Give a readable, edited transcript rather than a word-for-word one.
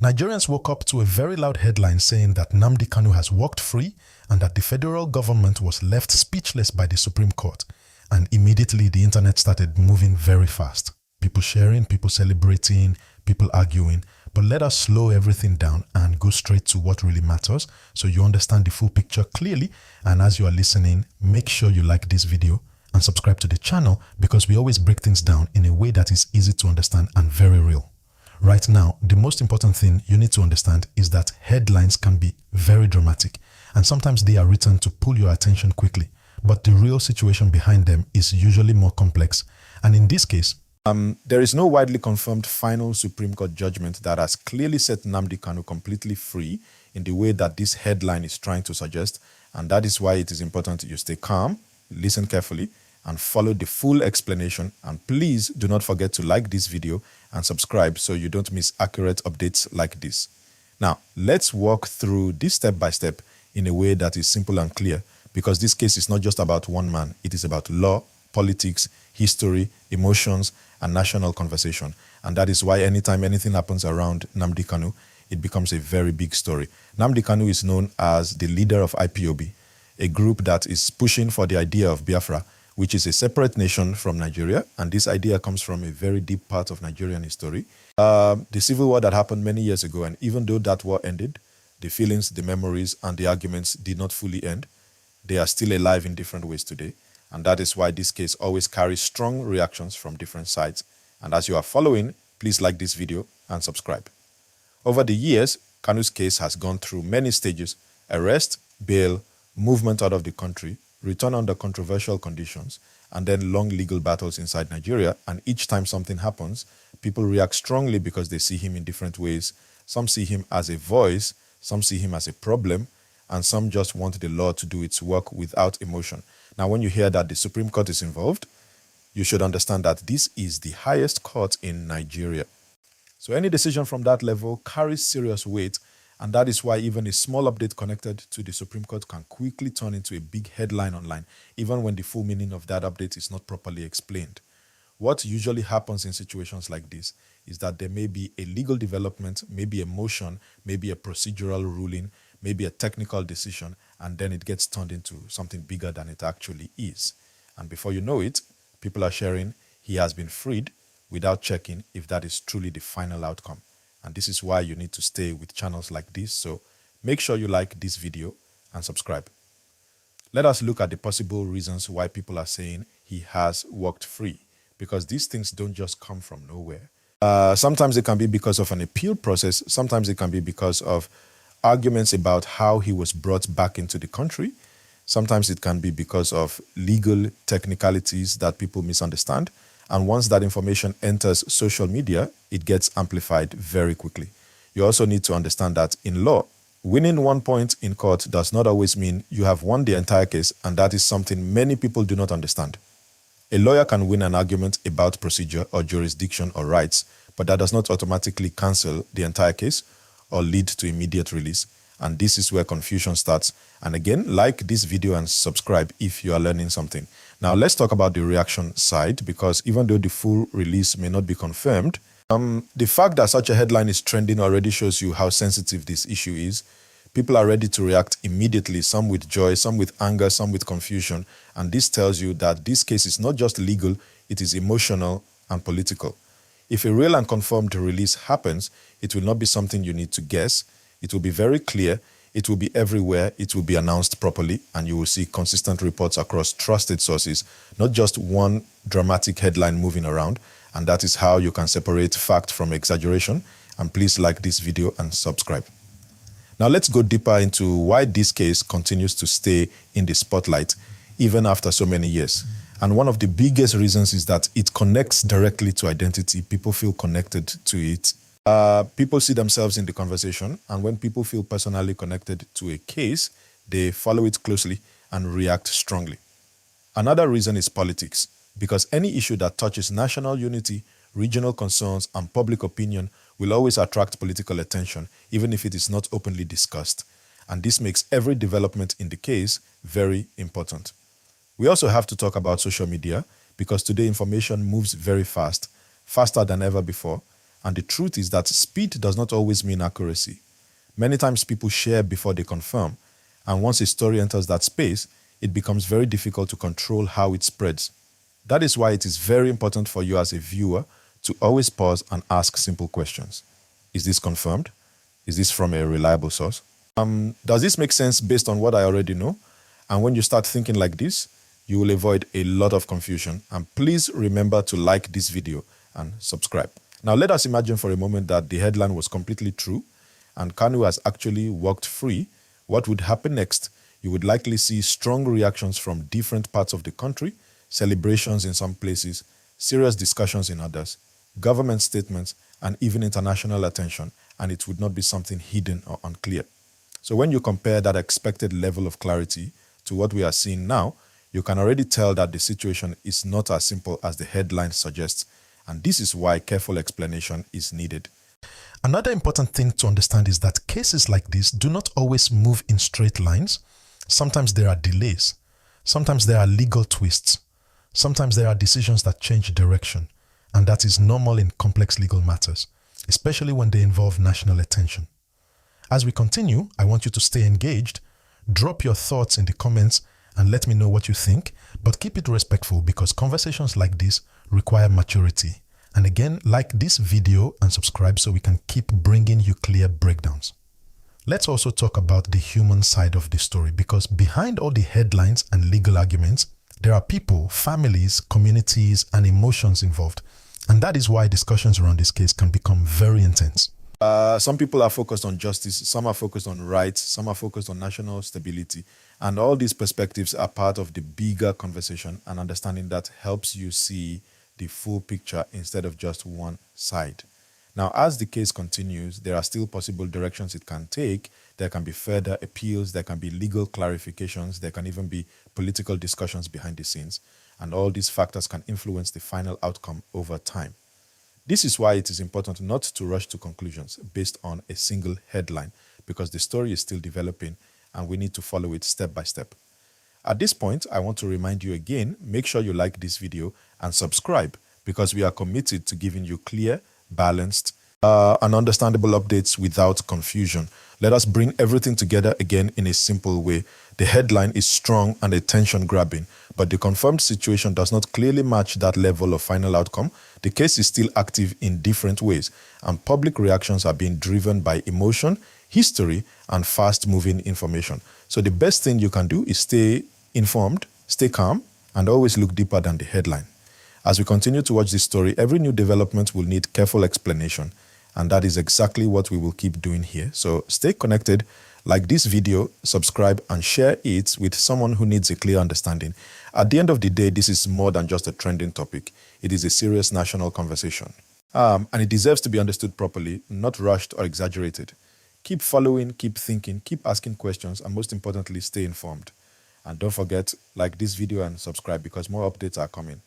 Nigerians woke up to a very loud headline saying that Nnamdi Kanu has walked free and that the federal government was left speechless by the Supreme Court. And immediately the internet started moving very fast. People sharing, people celebrating, people arguing. But let us slow everything down and go straight to what really matters so you understand the full picture clearly. And as you are listening, make sure you like this video and subscribe to the channel because we always break things down in a way that is easy to understand and very real. Right now, the most important thing you need to understand is that headlines can be very dramatic and sometimes they are written to pull your attention quickly. But the real situation behind them is usually more complex. And in this case, there is no widely confirmed final Supreme Court judgment that has clearly set Nnamdi Kanu completely free in the way that this headline is trying to suggest. And that is why it is important you stay calm, listen carefully, and follow the full explanation. And please do not forget to like this video and subscribe so you don't miss accurate updates like this. Now, let's walk through this step by step in a way that is simple and clear, because this case is not just about one man. It is about law, politics, history, emotions, and national conversation. And that is why anytime anything happens around Nnamdi Kanu, it becomes a very big story. Nnamdi Kanu is known as the leader of IPOB, a group that is pushing for the idea of Biafra, which is a separate nation from Nigeria. And this idea comes from a very deep part of Nigerian history. The civil war that happened many years ago, and even though that war ended, the feelings, the memories, and the arguments did not fully end. They are still alive in different ways today. And that is why this case always carries strong reactions from different sides. And as you are following, please like this video and subscribe. Over the years, Kanu's case has gone through many stages: arrest, bail, movement out of the country, return under controversial conditions, and then long legal battles inside Nigeria. And each time something happens, people react strongly because they see him in different ways. Some see him as a voice, some see him as a problem, and some just want the law to do its work without emotion. Now, when you hear that the Supreme Court is involved, you should understand that this is the highest court in Nigeria. So any decision from that level carries serious weight, and that is why even a small update connected to the Supreme Court can quickly turn into a big headline online, even when the full meaning of that update is not properly explained. What usually happens in situations like this is that there may be a legal development, maybe a motion, maybe a procedural ruling, maybe a technical decision, and then it gets turned into something bigger than it actually is. And before you know it, people are sharing he has been freed without checking if that is truly the final outcome. And this is why you need to stay with channels like this. So make sure you like this video and subscribe. Let us look at the possible reasons why people are saying he has walked free, because these things don't just come from nowhere. Sometimes it can be because of an appeal process. Sometimes it can be because of arguments about how he was brought back into the country. Sometimes it can be because of legal technicalities that people misunderstand. And once that information enters social media, it gets amplified very quickly. You also need to understand that in law, winning one point in court does not always mean you have won the entire case, and that is something many people do not understand. A lawyer can win an argument about procedure or jurisdiction or rights, but that does not automatically cancel the entire case or lead to immediate release. And this is where confusion starts. And again, like this video and subscribe if you are learning something. Now, let's talk about the reaction side, because even though the full release may not be confirmed, the fact that such a headline is trending already shows you how sensitive this issue is. People are ready to react immediately, some with joy, some with anger, some with confusion. And this tells you that this case is not just legal, it is emotional and political. If a real and confirmed release happens, it will not be something you need to guess. It will be very clear. It will be everywhere. It will be announced properly, and you will see consistent reports across trusted sources, not just one dramatic headline moving around. And that is how you can separate fact from exaggeration. And please like this video and subscribe. Now let's go deeper into why this case continues to stay in the spotlight even after so many years. And one of the biggest reasons is that it connects directly to identity. People feel connected to it. People see themselves in the conversation, and when people feel personally connected to a case, they follow it closely and react strongly. Another reason is politics, because any issue that touches national unity, regional concerns, and public opinion will always attract political attention, even if it is not openly discussed. And this makes every development in the case very important. We also have to talk about social media, because today information moves very fast, faster than ever before. And the truth is that speed does not always mean accuracy. Many times people share before they confirm, and once a story enters that space, it becomes very difficult to control how it spreads. That is why it is very important for you as a viewer to always pause and ask simple questions. Is this confirmed? Is this from a reliable source? Does this make sense based on what I already know? And when you start thinking like this, you will avoid a lot of confusion. And please remember to like this video and subscribe. Now let us imagine for a moment that the headline was completely true and Kanu has actually walked free. What would happen next? You would likely see strong reactions from different parts of the country, celebrations in some places, serious discussions in others, government statements, and even international attention, and it would not be something hidden or unclear. So when you compare that expected level of clarity to what we are seeing now, you can already tell that the situation is not as simple as the headline suggests, and this is why careful explanation is needed. Another important thing to understand is that cases like this do not always move in straight lines. Sometimes there are delays. Sometimes there are legal twists. Sometimes there are decisions that change direction. And that is normal in complex legal matters, especially when they involve national attention. As we continue, I want you to stay engaged. Drop your thoughts in the comments and let me know what you think, but keep it respectful because conversations like this require maturity. And again, like this video and subscribe so we can keep bringing you clear breakdowns. Let's also talk about the human side of the story because behind all the headlines and legal arguments, there are people, families, communities, and emotions involved. And that is why discussions around this case can become very intense. Some people are focused on justice, some are focused on rights, some are focused on national stability. And all these perspectives are part of the bigger conversation and understanding that helps you see the full picture instead of just one side. Now, as the case continues, there are still possible directions it can take. There can be further appeals, there can be legal clarifications, there can even be political discussions behind the scenes. And all these factors can influence the final outcome over time. This is why it is important not to rush to conclusions based on a single headline, because the story is still developing and we need to follow it step by step. At this point, I want to remind you again, make sure you like this video and subscribe because we are committed to giving you clear, balanced, and understandable updates without confusion. Let us bring everything together again in a simple way. The headline is strong and attention-grabbing, but the confirmed situation does not clearly match that level of final outcome. The case is still active in different ways, and public reactions are being driven by emotion, history, and fast-moving information. So the best thing you can do is stay informed, stay calm, and always look deeper than the headline. As we continue to watch this story, every new development will need careful explanation, and that is exactly what we will keep doing here. So stay connected, like this video, subscribe, and share it with someone who needs a clear understanding. At the end of the day, this is more than just a trending topic. It is a serious national conversation. And it deserves to be understood properly, not rushed or exaggerated. Keep following, keep thinking, keep asking questions, and most importantly, stay informed. And don't forget, like this video and subscribe because more updates are coming.